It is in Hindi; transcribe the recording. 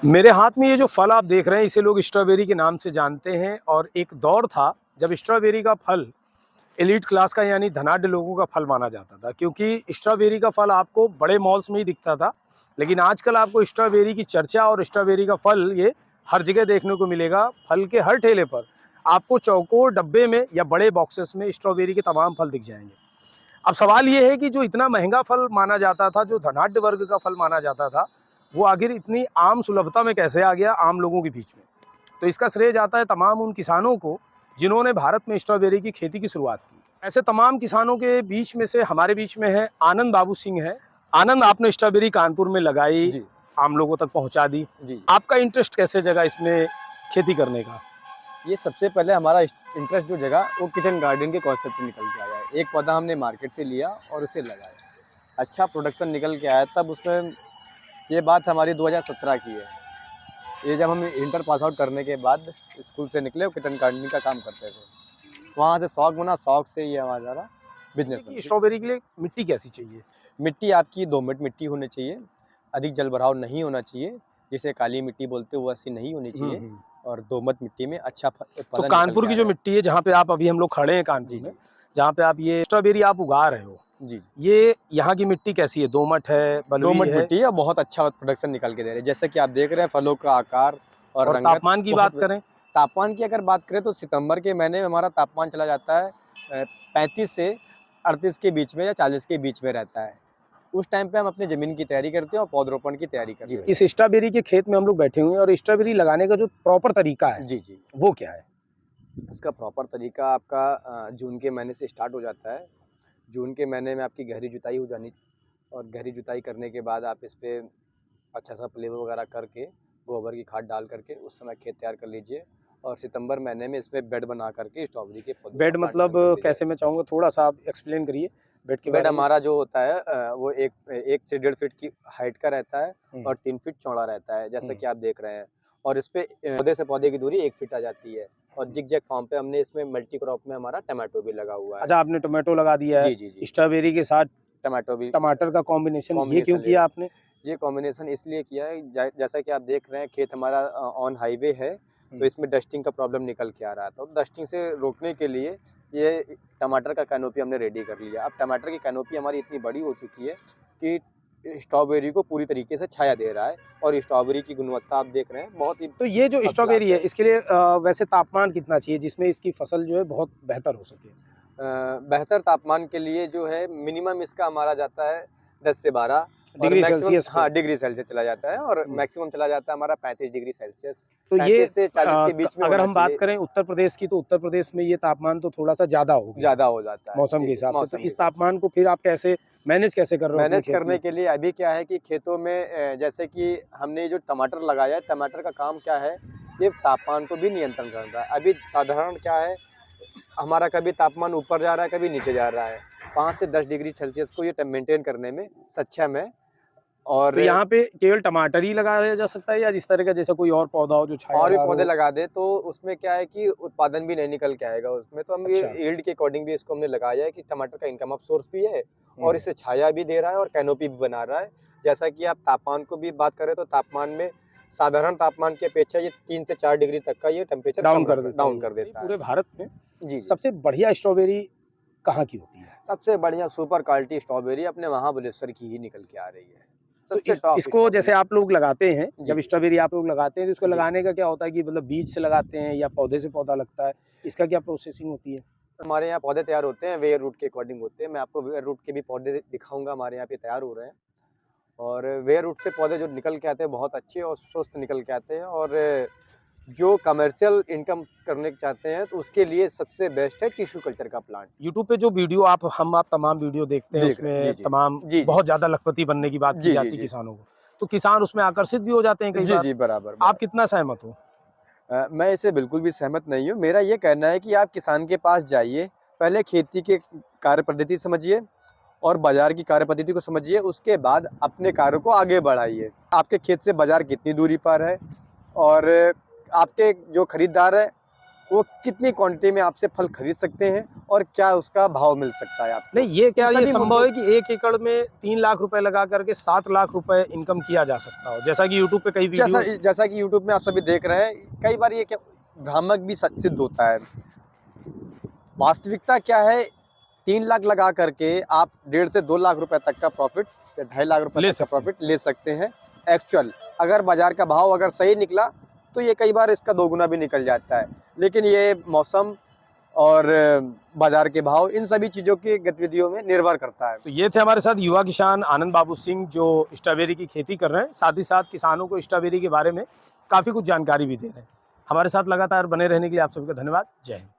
मेरे हाथ में ये जो फल आप देख रहे हैं इसे लोग स्ट्रॉबेरी के नाम से जानते हैं। और एक दौर था जब स्ट्रॉबेरी का फल एलीट क्लास का यानी धनाढ्य लोगों का फल माना जाता था, क्योंकि स्ट्रॉबेरी का फल आपको बड़े मॉल्स में ही दिखता था। लेकिन आजकल आपको स्ट्रॉबेरी की चर्चा और स्ट्रॉबेरी का फल ये हर जगह देखने को मिलेगा। फल के हर ठेले पर आपको चौकोर डब्बे में या बड़े बॉक्सेस में स्ट्रॉबेरी के तमाम फल दिख जाएंगे। अब सवाल ये है कि जो इतना महंगा फल माना जाता था, जो धनाढ्य वर्ग का फल माना जाता था, वो आखिर इतनी आम सुलभता में कैसे आ गया आम लोगों के बीच में। तो इसका श्रेय जाता है तमाम उन किसानों को जिन्होंने भारत में स्ट्रॉबेरी की खेती की शुरुआत की। ऐसे तमाम किसानों के बीच में से हमारे बीच में है आनंद बाबू सिंह है। आनंद, आपने स्ट्रॉबेरी कानपुर में लगाई, जी आम लोगों तक पहुंचा दी, जी। आपका इंटरेस्ट कैसे जगा इसमें खेती करने का? ये सबसे पहले हमारा इंटरेस्ट जो जगह वो किचन गार्डन के कॉन्सेप्ट में निकल के आया है। एक पौधा हमने मार्केट से लिया और उसे लगाया, अच्छा प्रोडक्शन निकल के आया। तब उसमें ये बात हमारी 2017 की है। ये जब हम इंटर पास आउट करने के बाद स्कूल से निकले, किचन गार्डनिंग का काम करते थे। वहाँ से शौक बना, शौक से ये हमारा बिजनेस बना। स्ट्रॉबेरी के लिए मिट्टी कैसी चाहिए? मिट्टी आपकी दोमट मिट्टी होनी चाहिए, अधिक जल भराव नहीं होना चाहिए, जिसे काली मिट्टी बोलते हो वैसी नहीं होनी चाहिए। और दोमट मिट्टी में अच्छा तो कानपुर की जो मिट्टी है, जहाँ पे आप अभी हम लोग खड़े हैं कानपुर में, जहाँ पे आप ये स्ट्रॉबेरी आप उगा रहे हो, जी, ये यहाँ की मिट्टी कैसी है? दोमट है, बलुई दोमट है? मिट्टी है, बहुत अच्छा प्रोडक्शन निकल के दे रहे हैं। जैसे कि आप देख रहे हैं फलों का आकार और रंगत। तापमान की बात करें? तापमान की अगर बात करें तो सितंबर के महीने में हमारा तापमान चला जाता है 35 से 38 के बीच में या 40 के बीच में रहता है। उस टाइम पे हम अपनी ज़मीन की तैयारी करते हैं और पौधरोपण की तैयारी करते हैं। इस स्ट्रॉबेरी के खेत में हम लोग बैठे हुए हैं और स्ट्रॉबेरी लगाने का जो प्रॉपर तरीका है, जी जी, वो क्या है? इसका प्रॉपर तरीका आपका जून के महीने से स्टार्ट हो जाता है। जून के महीने में आपकी गहरी जुताई हो जानी, और गहरी जुताई करने के बाद आप इस पे अच्छा सा प्लेवर वगैरह करके, गोबर की खाद डाल करके उस समय खेत तैयार कर लीजिए। और सितंबर महीने में इसमें बेड बना करके स्ट्रॉबेरी के पौधे बेड मतलब कैसे, मैं चाहूँगा थोड़ा सा आप एक्सप्लेन करिए बेड के बारे बेड में। हमारा जो होता है वो एक से 1.5 फीट की हाइट का रहता है और 3 फीट चौड़ा रहता है, जैसे कि आप देख रहे हैं। और इस पे पौधे से पौधे की दूरी 1 फीट आ जाती है। और जिग-जैग फॉर्म पे हमने इसमें मल्टी क्रॉप में हमारा टमाटो भी लगा हुआ है। अच्छा, आपने टोमेटो लगा दिया है? जी जी जी, स्ट्रॉबेरी के साथ टमाटो भी, टमाटर का कॉम्बिनेशन ये क्यों किया आपने? ये कॉम्बिनेशन इसलिए किया है, जैसा कि आप देख रहे हैं खेत हमारा ऑन हाईवे है, तो इसमें डस्टिंग का प्रॉब्लम निकल के आ रहा था। तो डस्टिंग से रोकने के लिए ये टमाटर का कैनोपी हमने रेडी कर लिया। अब टमाटर की कैनोपी हमारी इतनी बड़ी हो चुकी है कि स्ट्रॉबेरी को पूरी तरीके से छाया दे रहा है। और स्ट्रॉबेरी की गुणवत्ता आप देख रहे हैं, बहुत ही। तो ये जो स्ट्रॉबेरी है, इसके लिए वैसे तापमान कितना चाहिए जिसमें इसकी फसल जो है बहुत बेहतर हो सके? बेहतर तापमान के लिए जो है मिनिमम इसका हमारा जाता है 10 से 12 डिग्री सेल्सियस। हाँ, डिग्री सेल्सियस चला जाता है। और मैक्सिमम चला जाता है हमारा 35 डिग्री सेल्सियस। तो ये 35 से 40 के बीच में अगर होना हम बात चाहिए। करें उत्तर प्रदेश की, तो उत्तर प्रदेश में ये तापमान तो थोड़ा सा ज़्यादा हो जाता है मौसम के हिसाब से। तो इस तापमान को फिर आप कैसे मैनेज कैसे कर रहे हो? मैनेज करने के लिए अभी क्या है कि खेतों में जैसे कि हमने जो टमाटर लगाया है, टमाटर का काम क्या है, ये तापमान को भी नियंत्रण करता है। अभी साधारण क्या है, हमारा कभी तापमान ऊपर जा रहा है, कभी नीचे जा रहा है। 5 से 10 डिग्री सेल्सियस को ये मेंटेन करने में सक्षम है। और तो यहाँ पे केवल टमाटर ही लगाया जा सकता है या जिस तरह का जैसा कोई और पौधा हो जो छाया और भी पौधे लगा दे तो उसमें क्या है कि उत्पादन भी नहीं निकल के आएगा उसमें। तो हम ये यील्ड के अकॉर्डिंग भी इसको हमने लगाया है कि टमाटर का इनकम ऑफ सोर्स भी है और इससे छाया भी दे रहा है और कैनोपी भी बना रहा है। जैसा कि आप तापमान को भी बात करें तो तापमान में साधारण तापमान की अपेक्षा ये 3 से 4 डिग्री तक का ये टेम्परेचर डाउन कर देता है। पूरे भारत में जी, सबसे बढ़िया स्ट्रॉबेरी कहाँ की होती है? सबसे बढ़िया सुपर क्वालिटी स्ट्रॉबेरी अपने महाबलेश्वर की ही निकल के आ रही है। तो इसको जैसे आप लोग लगाते हैं, जब स्ट्रॉबेरी आप लोग लगाते हैं तो इसको लगाने का क्या होता है कि मतलब बीज से लगाते हैं या पौधे से पौधा लगता है, इसका क्या प्रोसेसिंग होती है? हमारे यहाँ पौधे तैयार होते हैं, वेयर रूट के अकॉर्डिंग होते हैं। मैं आपको वेयर रूट के भी पौधे दिखाऊंगा, हमारे यहाँ पे तैयार हो रहे हैं। और वेयर रूट से पौधे जो निकल के आते हैं बहुत अच्छे और स्वस्थ निकल के आते हैं। और जो कमर्शियल इनकम करने चाहते हैं तो उसके लिए सबसे बेस्ट है टिश्यू कल्चर का प्लांट। यूट्यूब पे जो वीडियो आप तमाम वीडियो देखते हैं, उसमें तमाम बहुत ज्यादा लखपति बनने की बात की जाती है किसानों को, तो किसान उसमें आकर्षित भी हो जाते हैं कई बार। जी बराबर। आप कितना सहमत हो? मैं इससे बिल्कुल भी सहमत नहीं हूँ। मेरा ये कहना है कि आप किसान के पास जाइए, पहले खेती के कार्य पद्धति समझिए और बाजार की कार्य पद्धति को समझिए, उसके बाद अपने कार्य को आगे बढ़ाइए। आपके खेत से बाजार कितनी दूरी पर है और आपके जो खरीदार है वो कितनी क्वांटिटी में आपसे फल खरीद सकते हैं और क्या उसका भाव मिल सकता है आपको। नहीं, ये क्या ये सभी संभव है कि 1 एकड़ में 3 लाख रुपए लगा करके 7 लाख रुपए इनकम किया जा सकता हो, जैसा कि यूट्यूब पे कई जैसा वीडियोस। जैसा कि यूट्यूब में आप सभी देख रहे हैं, कई बार ये क्या भ्रामक भी सिद्ध होता है। वास्तविकता क्या है, 3 लाख लगा करके आप 1.5 से 2 लाख रुपए तक का प्रॉफिट या 2.5 लाख रुपए ले तक का सकते हैं। प्रॉफिट ले सकते हैं। एक्चुअल अगर बाजार का भाव अगर सही निकला तो ये कई बार इसका दोगुना भी निकल जाता है, लेकिन ये मौसम और बाजार के भाव इन सभी चीज़ों की गतिविधियों में निर्भर करता है। तो ये थे हमारे साथ युवा किसान आनंद बाबू सिंह, जो स्ट्रॉबेरी की खेती कर रहे हैं, साथ ही साथ किसानों को स्ट्रॉबेरी के बारे में काफ़ी कुछ जानकारी भी दे रहे हैं। हमारे साथ लगातार बने रहने के लिए आप सभी का धन्यवाद। जय हिंद।